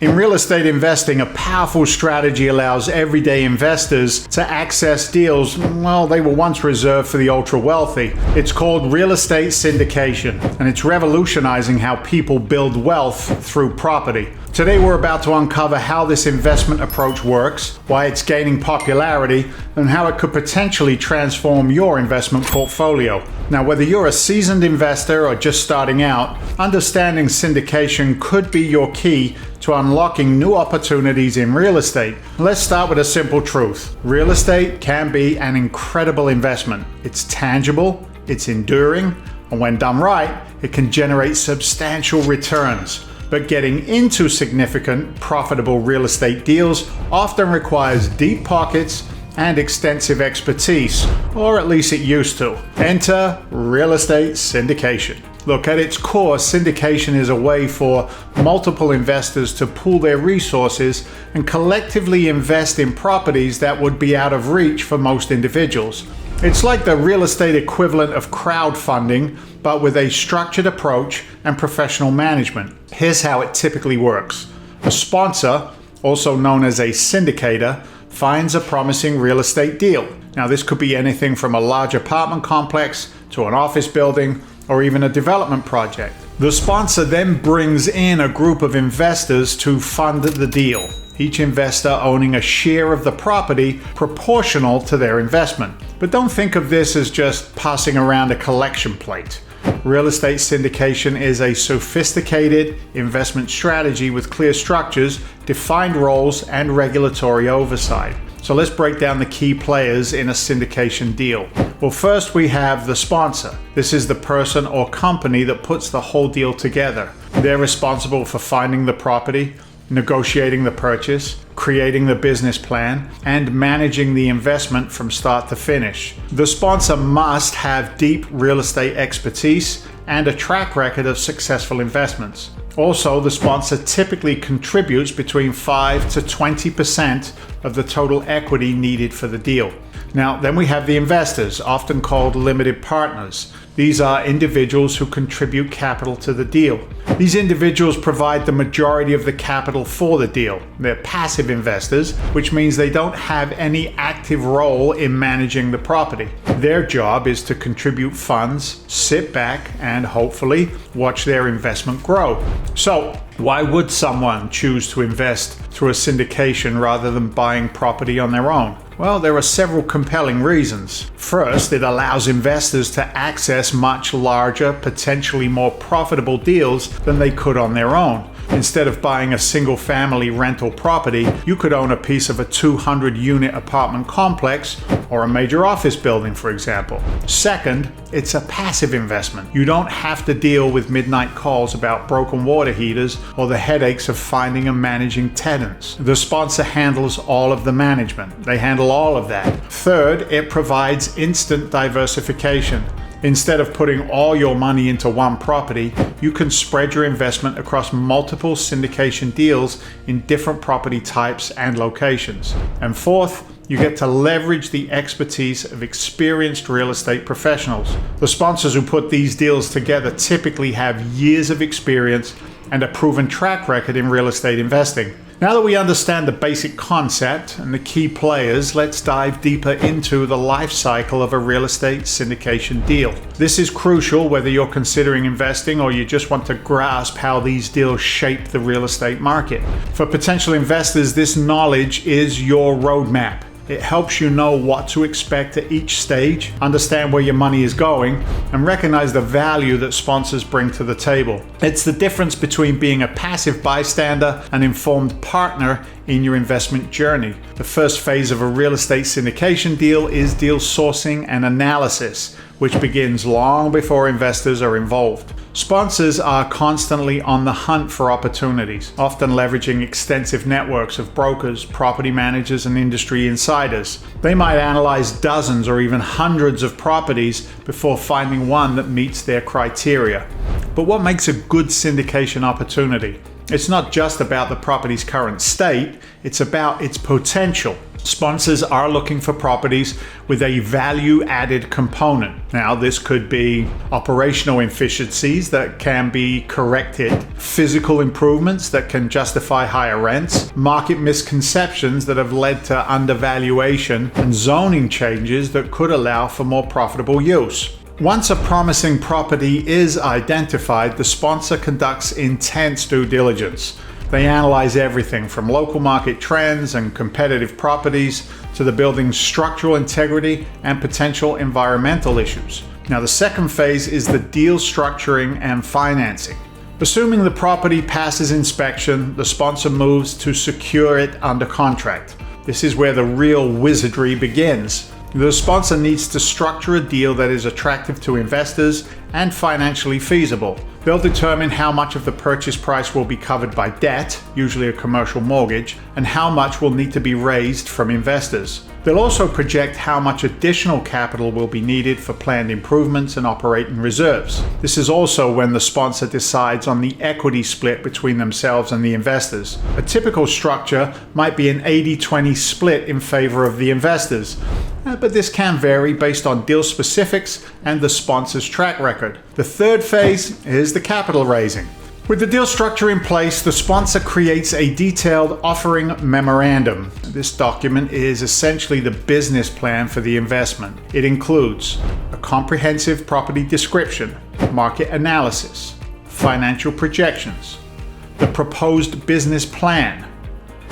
In real estate investing, a powerful strategy allows everyday investors to access deals, well, they were once reserved for the ultra-wealthy. It's called real estate syndication, and it's revolutionizing how people build wealth through property. Today we're about to uncover how this investment approach works, why it's gaining popularity, and how it could potentially transform your investment portfolio. Now, whether you're a seasoned investor or just starting out, understanding syndication could be your key to unlocking new opportunities in real estate. Let's start with a simple truth. Real estate can be an incredible investment. It's tangible, it's enduring, and when done right, it can generate substantial returns. But getting into significant, profitable real estate deals often requires deep pockets and extensive expertise, or at least it used to. Enter real estate syndication. Look, at its core, syndication is a way for multiple investors to pool their resources and collectively invest in properties that would be out of reach for most individuals. It's like the real estate equivalent of crowdfunding, but with a structured approach and professional management. Here's how it typically works. A sponsor, also known as a syndicator, finds a promising real estate deal. Now, this could be anything from a large apartment complex to an office building or even a development project. The sponsor then brings in a group of investors to fund the deal, each investor owning a share of the property proportional to their investment. But don't think of this as just passing around a collection plate. Real estate syndication is a sophisticated investment strategy with clear structures, defined roles, and regulatory oversight. So let's break down the key players in a syndication deal. Well, first we have the sponsor. This is the person or company that puts the whole deal together. They're responsible for finding the property, negotiating the purchase, creating the business plan, and managing the investment from start to finish. The sponsor must have deep real estate expertise and a track record of successful investments. Also, the sponsor typically contributes between 5 to 20% of the total equity needed for the deal. Now, then we have the investors, often called limited partners. These are individuals who contribute capital to the deal. These individuals provide the majority of the capital for the deal. They're passive investors, which means they don't have any active role in managing the property. Their job is to contribute funds, sit back, and hopefully watch their investment grow. So, why would someone choose to invest through a syndication rather than buying property on their own? Well, there are several compelling reasons. First, it allows investors to access much larger, potentially more profitable deals than they could on their own. Instead of buying a single-family rental property, you could own a piece of a 200-unit apartment complex or a major office building, for example. Second, it's a passive investment. You don't have to deal with midnight calls about broken water heaters or the headaches of finding and managing tenants. The sponsor handles all of the management. They handle all of that. Third, it provides instant diversification. Instead of putting all your money into one property, you can spread your investment across multiple syndication deals in different property types and locations. And fourth, you get to leverage the expertise of experienced real estate professionals. The sponsors who put these deals together typically have years of experience and a proven track record in real estate investing. Now that we understand the basic concept and the key players, let's dive deeper into the life cycle of a real estate syndication deal. This is crucial whether you're considering investing or you just want to grasp how these deals shape the real estate market. For potential investors, this knowledge is your roadmap. It helps you know what to expect at each stage, understand where your money is going, and recognize the value that sponsors bring to the table. It's the difference between being a passive bystander and informed partner in your investment journey. The first phase of a real estate syndication deal is deal sourcing and analysis, which begins long before investors are involved. Sponsors are constantly on the hunt for opportunities, often leveraging extensive networks of brokers, property managers, and industry insiders. They might analyze dozens or even hundreds of properties before finding one that meets their criteria. But what makes a good syndication opportunity? It's not just about the property's current state, it's about its potential. Sponsors are looking for properties with a value-added component. Now, this could be operational efficiencies that can be corrected, physical improvements that can justify higher rents, market misconceptions that have led to undervaluation, and zoning changes that could allow for more profitable use. Once a promising property is identified, the sponsor conducts intense due diligence. They analyze everything from local market trends and competitive properties to the building's structural integrity and potential environmental issues. Now, the second phase is the deal structuring and financing. Assuming the property passes inspection, the sponsor moves to secure it under contract. This is where the real wizardry begins. The sponsor needs to structure a deal that is attractive to investors and financially feasible. They'll determine how much of the purchase price will be covered by debt, usually a commercial mortgage, and how much will need to be raised from investors. They'll also project how much additional capital will be needed for planned improvements and operating reserves. This is also when the sponsor decides on the equity split between themselves and the investors. A typical structure might be an 80-20 split in favor of the investors, but this can vary based on deal specifics and the sponsor's track record. The third phase is the capital raising. With the deal structure in place, the sponsor creates a detailed offering memorandum. This document is essentially the business plan for the investment. It includes a comprehensive property description, market analysis, financial projections, the proposed business plan,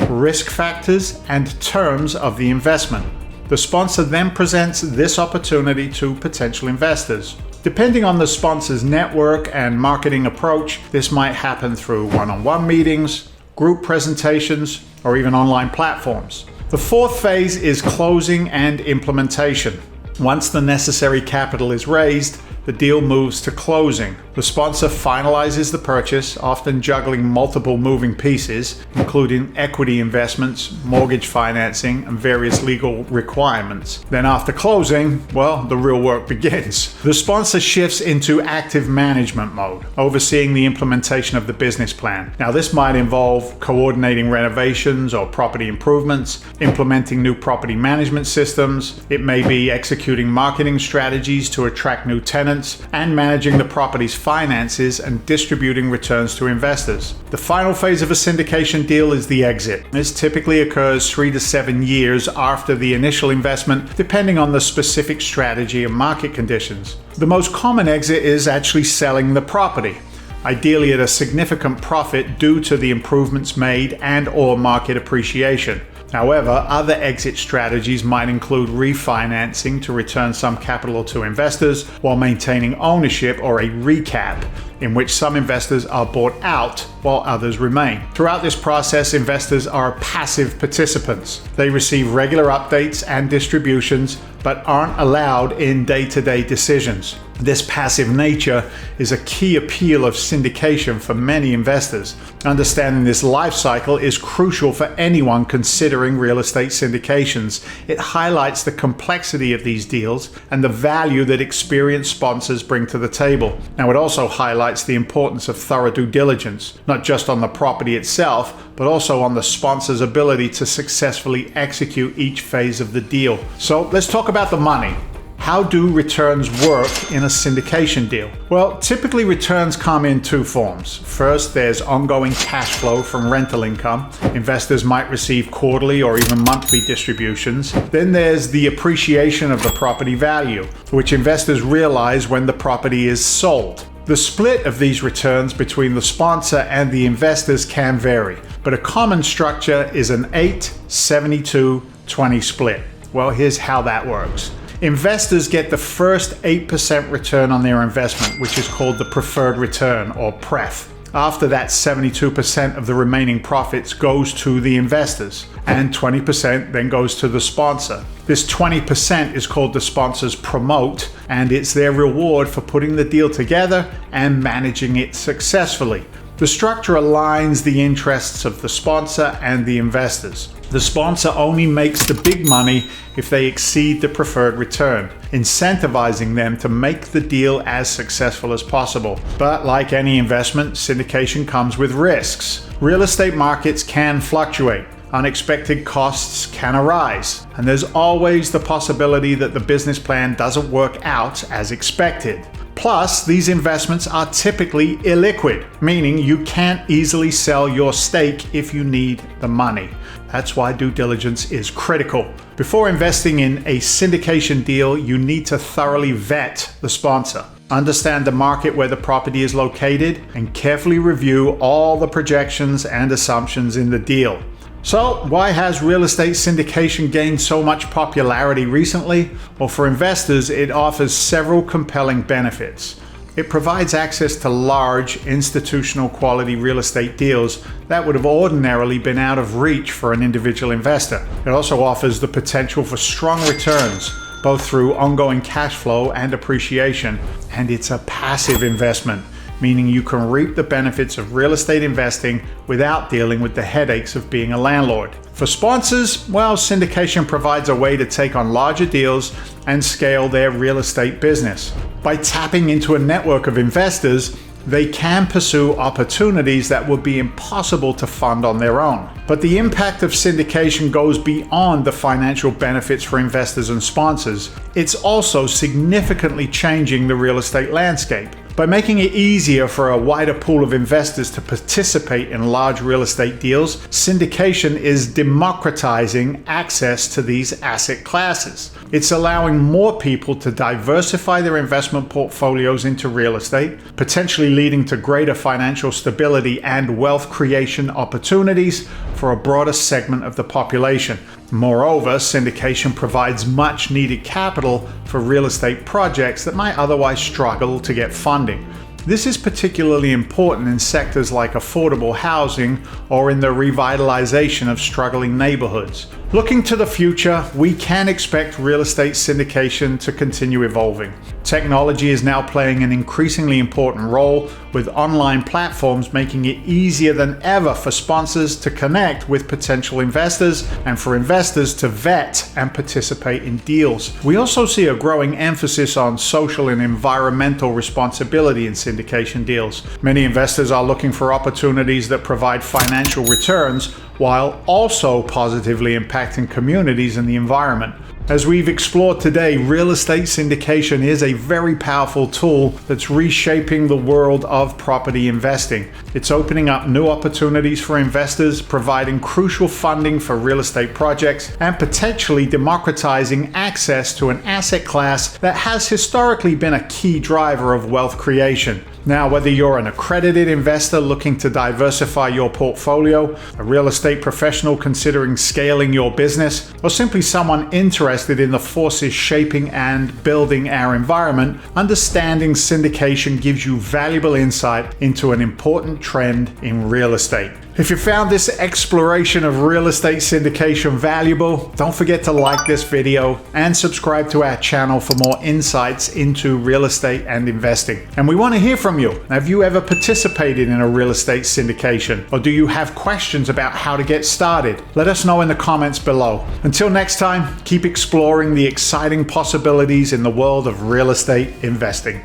risk factors, and terms of the investment. The sponsor then presents this opportunity to potential investors. Depending on the sponsor's network and marketing approach, this might happen through one-on-one meetings, group presentations, or even online platforms. The fourth phase is closing and implementation. Once the necessary capital is raised, the deal moves to closing. The sponsor finalizes the purchase, often juggling multiple moving pieces, including equity investments, mortgage financing, and various legal requirements. Then after closing, well, the real work begins. The sponsor shifts into active management mode, overseeing the implementation of the business plan. Now, this might involve coordinating renovations or property improvements, implementing new property management systems. It may be executing marketing strategies to attract new tenants, and managing the property's finances and distributing returns to investors. The final phase of a syndication deal is the exit. This typically occurs 3 to 7 years after the initial investment, depending on the specific strategy and market conditions. The most common exit is actually selling the property, ideally at a significant profit due to the improvements made and/or market appreciation. However, other exit strategies might include refinancing to return some capital to investors while maintaining ownership, or a recap, in which some investors are bought out while others remain. Throughout this process, investors are passive participants. They receive regular updates and distributions, but aren't allowed in day-to-day decisions. This passive nature is a key appeal of syndication for many investors. Understanding this life cycle is crucial for anyone considering real estate syndications. It highlights the complexity of these deals and the value that experienced sponsors bring to the table. Now, it also highlights the importance of thorough due diligence, not just on the property itself, but also on the sponsor's ability to successfully execute each phase of the deal. So let's talk about the money. How do returns work in a syndication deal? Well, typically returns come in two forms. First, there's ongoing cash flow from rental income. Investors might receive quarterly or even monthly distributions. Then there's the appreciation of the property value, which investors realize when the property is sold. The split of these returns between the sponsor and the investors can vary, but a common structure is an 8-72-20 split. Well, here's how that works. Investors get the first 8% return on their investment, which is called the preferred return, or PREF. After that, 72% of the remaining profits goes to the investors, and 20% then goes to the sponsor. This 20% is called the sponsor's promote, and it's their reward for putting the deal together and managing it successfully. The structure aligns the interests of the sponsor and the investors. The sponsor only makes the big money if they exceed the preferred return, incentivizing them to make the deal as successful as possible. But like any investment, syndication comes with risks. Real estate markets can fluctuate. unexpected costs can arise, and there's always the possibility that the business plan doesn't work out as expected. Plus, these investments are typically illiquid, meaning you can't easily sell your stake if you need the money. That's why due diligence is critical. Before investing in a syndication deal, you need to thoroughly vet the sponsor, understand the market where the property is located, and carefully review all the projections and assumptions in the deal. So, why has real estate syndication gained so much popularity recently? Well, for investors, it offers several compelling benefits. It provides access to large, institutional quality real estate deals that would have ordinarily been out of reach for an individual investor. It also offers the potential for strong returns, both through ongoing cash flow and appreciation, and it's a passive investment, meaning you can reap the benefits of real estate investing without dealing with the headaches of being a landlord. For sponsors, well, syndication provides a way to take on larger deals and scale their real estate business. By tapping into a network of investors, they can pursue opportunities that would be impossible to fund on their own. But the impact of syndication goes beyond the financial benefits for investors and sponsors. It's also significantly changing the real estate landscape. By making it easier for a wider pool of investors to participate in large real estate deals, syndication is democratizing access to these asset classes. It's allowing more people to diversify their investment portfolios into real estate, potentially leading to greater financial stability and wealth creation opportunities for a broader segment of the population. Moreover, syndication provides much needed capital for real estate projects that might otherwise struggle to get funding. This is particularly important in sectors like affordable housing or in the revitalization of struggling neighborhoods. Looking to the future, we can expect real estate syndication to continue evolving. Technology is now playing an increasingly important role, with online platforms making it easier than ever for sponsors to connect with potential investors and for investors to vet and participate in deals. We also see a growing emphasis on social and environmental responsibility in syndication deals. Many investors are looking for opportunities that provide financial returns while also positively impacting communities and the environment. As we've explored today, real estate syndication is a very powerful tool that's reshaping the world of property investing. It's opening up new opportunities for investors, providing crucial funding for real estate projects, and potentially democratizing access to an asset class that has historically been a key driver of wealth creation. Now, whether you're an accredited investor looking to diversify your portfolio, a real estate professional considering scaling your business, or simply someone interested in the forces shaping and building our environment, understanding syndication gives you valuable insight into an important trend in real estate. If you found this exploration of real estate syndication valuable, don't forget to like this video and subscribe to our channel for more insights into real estate and investing. And we want to hear from you. Have you ever participated in a real estate syndication? Or do you have questions about how to get started? Let us know in the comments below. Until next time, keep exploring the exciting possibilities in the world of real estate investing.